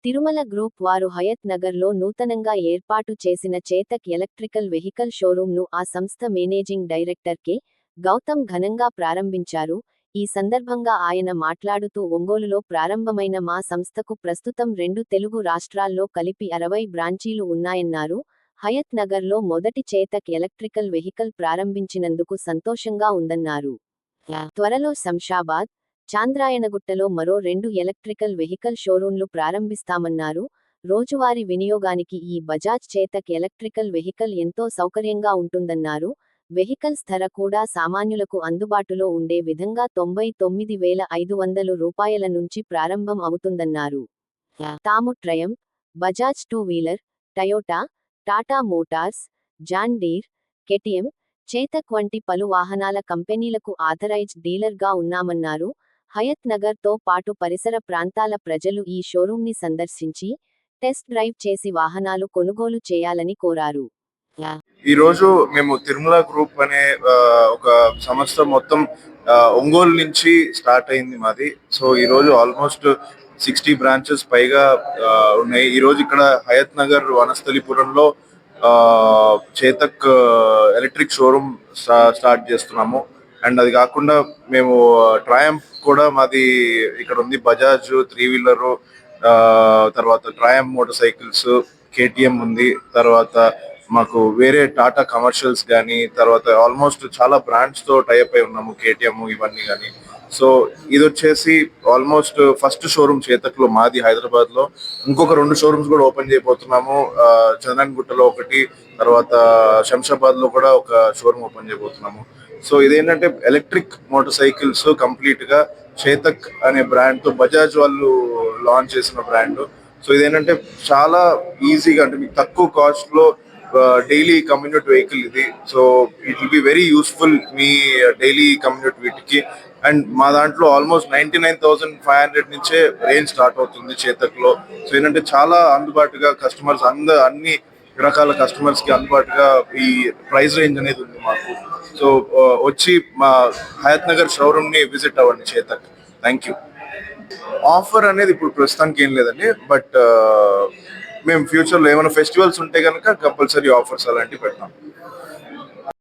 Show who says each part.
Speaker 1: Tirumala group వారు హయత్ నగర్లో నూతనంగా ఏర్పాటు చేసిన చేతక్ ఎలక్ట్రికల్ వెహికల్ షోరూంను ఆ సంస్థ మేనేజింగ్ డైరెక్టర్ కె. గౌతమ్ ఘనంగా ప్రారంభించారు. ఈ సందర్భంగా ఆయన మాట్లాడుతూ ఒంగోలులో ప్రారంభమైన మా సంస్థకు ప్రస్తుతం 2 తెలుగు రాష్ట్రాల్లో కలిపి 60 బ్రాంచీలు ఉన్నాయన్నారు. హయత్ నగర్లో మొదటి చేతక్ ఎలక్ట్రికల్ వెహికల్ ప్రారంభించినందుకు సంతోషంగా ఉందన్నారు. త్వరలో శంషాబాద్, చాంద్రాయణగుట్టలో మరో 2 ఎలక్ట్రికల్ వెహికల్ షోరూంలు ప్రారంభిస్తామన్నారు. రోజువారీ వినియోగానికి ఈ బజాజ్ చేతక్ ఎలక్ట్రికల్ వెహికల్ ఎంతో సౌకర్యంగా ఉంటుందన్నారు. వెహికల్స్ ధర కూడా సామాన్యులకు అందుబాటులో ఉండే విధంగా 99,500 రూపాయల నుంచి ప్రారంభం అవుతుందన్నారు. తాము Triumph, Bajaj 2 wheeler, Toyota, Tata Motors, John Deere, KTM, Chetak వంటి పలు వాహనాల కంపెనీలకు ఆథరైజ్డ్ డీలర్గా ఉన్నామన్నారు. హయత్ నగర్ తో పాటు పరిసర ప్రాంతాల ప్రజలు ఈ షోరూంని సందర్శించి టెస్ట్ డ్రైవ్ చేసి వాహనాలు కొనుగోలు చేయాలని కోరారు.
Speaker 2: ఈ రోజు మేము తిరుమల గ్రూప్ అనే ఒక సంస్థ మొత్తం ఒంగోలు నుంచి స్టార్ట్ అయింది మాది. సో ఈ రోజు ఆల్మోస్ట్ 60 బ్రాంచెస్ పైగా ఉన్నాయి. ఈ రోజు ఇక్కడ హయత్ నగర్ వనస్థలిపురంలో చేతక్ ఎలక్ట్రిక్ షోరూమ్ స్టార్ట్ చేస్తున్నాము. అండ్ అది కాకుండా మేము ట్రయంఫ్ కూడా మాది ఇక్కడ ఉంది. బజాజ్ 3 వీలర్, తర్వాత ట్రయంఫ్ మోటార్ సైకిల్స్, కేటీఎం ఉంది. తర్వాత మాకు వేరే టాటా కమర్షియల్స్ కానీ, తర్వాత ఆల్మోస్ట్ చాలా బ్రాండ్స్ తో టైప్ అయి ఉన్నాము, కేటీఎం ఇవన్నీ కానీ. సో ఇది వచ్చేసి ఆల్మోస్ట్ ఫస్ట్ షోరూమ్ చేతక్ లో మాది హైదరాబాద్ లో. ఇంకొక 2 షోరూమ్స్ కూడా ఓపెన్ చేయబోతున్నాము. చందన్గుట్టలో ఒకటి, తర్వాత శంషాబాద్ లో కూడా ఒక షోరూమ్ ఓపెన్ చేయబోతున్నాము. సో ఇదేంటంటే ఎలక్ట్రిక్ మోటార్ సైకిల్స్ కంప్లీట్ గా చేతక్ అనే బ్రాండ్ తో, బజాజ్ వాళ్ళు లాంచ్ చేసిన బ్రాండ్. సో ఇదేంటంటే చాలా ఈజీగా, అంటే మీకు తక్కువ కాస్ట్ లో డైలీ కమ్యూనిటీ వెహికల్ ఇది. So it will be very useful me daily community వీటికి. అండ్ మా దాంట్లో ఆల్మోస్ట్ 99,500 నుంచే రేంజ్ స్టార్ట్ అవుతుంది చేతక్ లో. సో ఏంటంటే చాలా అందుబాటుగా కస్టమర్స్, అన్ని రకాల కస్టమర్స్ కి అందుబాటుగా ఈ ప్రైస్ రేంజ్ అనేది ఉంది మాకు. సో వచ్చి మా హయత్ నగర్ షోరూమ్ ని విజిట్ అవ్వండి చేతక్. Thank you. ఆఫర్ అనేది ఇప్పుడు ప్రస్తుతానికి ఏం లేదండి, బట్ మేము ఫ్యూచర్ లో ఏమైనా ఫెస్టివల్స్ ఉంటే కనుక కంపల్సరీ ఆఫర్స్ అలాంటివి పెడతాం.